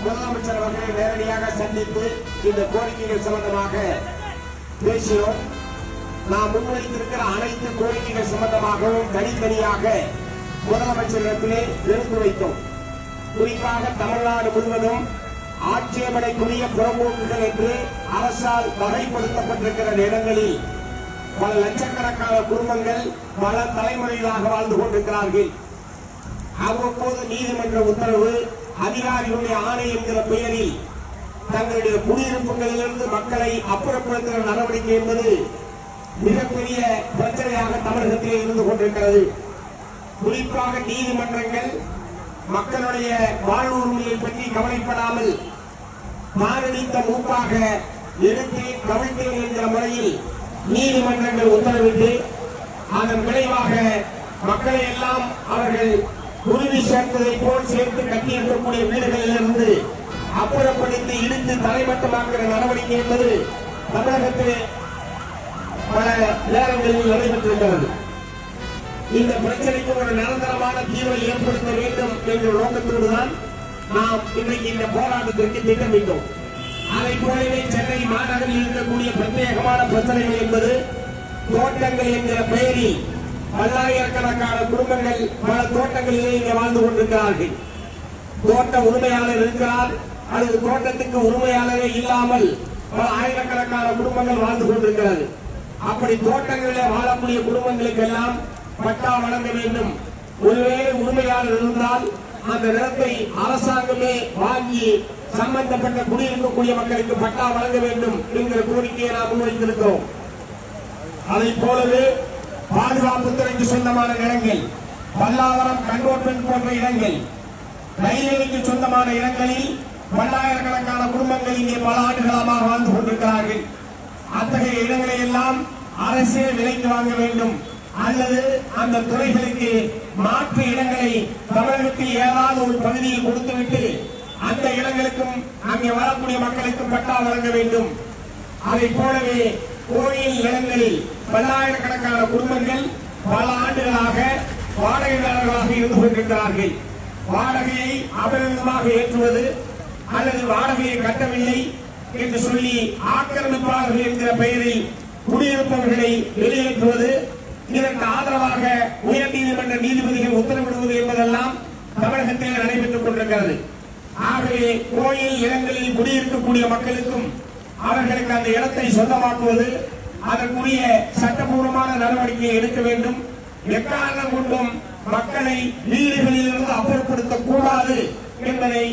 முதலமைச்சர் அவர்களை நேரடியாக சந்தித்து இந்த கோரிக்கைகள் சம்பந்தமாக பேசினோம். நாம் முன்வைத்திருக்கிற அனைத்து கோரிக்கைகள் சம்பந்தமாகவும் தனித்தனியாக முதலமைச்சரிடத்திலே எடுத்து வைத்தோம். குறிப்பாக தமிழ்நாடு முழுவதும் ஆட்சேபனைக்குரிய புறம்போக்குகள் என்று அரசால் வகைப்படுத்தப்பட்டிருக்கிற இடங்களில் பல லட்சக்கணக்கான குடும்பங்கள் பல தலைமுறைகளாக வாழ்ந்து கொண்டிருக்கிறார்கள். அவ்வப்போது நீதிமன்ற உத்தரவு, அதிகாரிகளுடைய ஆணை என்கிற பெயரில் தங்களுடைய குடியிருப்புகளிலிருந்து மக்களை அப்புறப்படுத்துகிற நடவடிக்கை என்பது மிகப்பெரிய பிரச்சனையாக தமிழகத்திலே இருந்து கொண்டிருக்கிறது. குறிப்பாக நீதிமன்றங்கள் மக்களுடைய வாழ்வுரிமையை பற்றி கவலைப்படாமல் மாரடித்த மூப்பாக எடுத்து கவிழ்த்தேன் என்கிற முறையில் நீதிமன்றங்கள் உத்தரவிட்டு அதன் விளைவாக மக்களை எல்லாம் அவர்கள் குருவி சேர்த்ததை போல் சேர்த்து கட்டியிருக்கக்கூடிய வீடுகளிலிருந்து அப்புறப்படுத்தி இடித்து தலைமட்டமாக்குகிற நடவடிக்கை என்பது தமிழகத்தில் பல நேரங்களில் நடைபெற்றிருக்கிறது. இந்த பிரச்சனைக்கு ஒரு நிரந்தரமான தீர்வை ஏற்படுத்த வேண்டும் என்ற நோக்கத்தோடுதான் நாம் இன்றைக்கு இந்த போராட்டத்திற்கு திட்டமிட்டோம். அதை போலவே சென்னை மாநகரில் இருக்கக்கூடிய பிரத்யேகமான பிரச்சனைகள் என்பது தோட்டங்கள் என்கிற பெயரில் பல்லாயிரக்கணக்கான குடும்பங்கள் பல தோட்டங்களிலே இங்கே வாழ்ந்து கொண்டிருக்கிறார்கள். தோட்ட உரிமையாளர் இருக்கிறார், அல்லது தோட்டத்துக்கு உரிமையாளரே இல்லாமல் பல ஆயிரக்கணக்கான குடும்பங்கள் வாழ்ந்து கொண்டிருக்கிறது. அப்படி தோட்டங்களிலே வாழக்கூடிய குடும்பங்களுக்கு எல்லாம் பட்டா வழங்க வேண்டும். ஒருவேளை உரிமையாளர் இருந்தால் அந்த நிலத்தை அரசாங்கமே வாங்கி சம்பந்தப்பட்ட குடியிருக்கக்கூடிய மக்களுக்கு பட்டா வழங்க வேண்டும் என்கிற கோரிக்கையை நாம் முன்வைத்திருக்கிறோம். அதை போலவே பாதுகாப்புத்துறைக்கு சொந்தமான இடங்கள், பல்லாவரம் கண்டோன்மென்ட் போன்ற இடங்கள், ரயில்வேக்கு சொந்தமான இடங்களில் பல்லாயிரக்கணக்கான குடும்பங்கள் இங்கே பல ஆண்டுகளாக வாழ்ந்து கொண்டிருக்கிறார்கள். அத்தகைய இடங்களை எல்லாம் அரசே விலைக்கு வாங்க வேண்டும், அல்லது அந்த துறைகளுக்கு மாற்று இடங்களை தமிழகத்தில் ஏதாவது ஒரு பகுதியில் கொடுத்துவிட்டு அந்த இடங்களுக்கும் அங்கே வரக்கூடிய மக்களுக்கும் பட்டா வழங்க வேண்டும். அதை போலவே கோயில் இடங்களில் பல்லாயிரக்கணக்கான குடும்பங்கள் பல ஆண்டுகளாக வாடகைதாரர்களாக இருந்து கொண்டிருக்கிறார்கள். வாடகையை அபரிதமாக ஏற்றுவது அல்லது வாடகையை கட்டவில்லை என்று சொல்லி ஆக்கிரமிப்பாளர்கள் என்கிற பெயரில் குடியிருப்பவர்களை வெளியேற்றுவது, இதற்கு ஆதரவாக உயர்நீதிமன்ற நீதிபதிகள் உத்தரவிடுவது என்பதெல்லாம் தமிழகத்தில் நடைபெற்றுக் கொண்டிருக்கிறது. ஆகவே கோயில் இடங்களில் குடியிருக்கக்கூடிய மக்களுக்கும் அவர்களுக்கு அந்த இடத்தை சொந்தமாக்குவது, அதற்குரிய சட்டபூர்வமான நடவடிக்கையை எடுக்க வேண்டும். எக்காரணம் கொண்டும் மக்களை வீடுகளிலிருந்து அப்புறப்படுத்தக் கூடாது என்பதை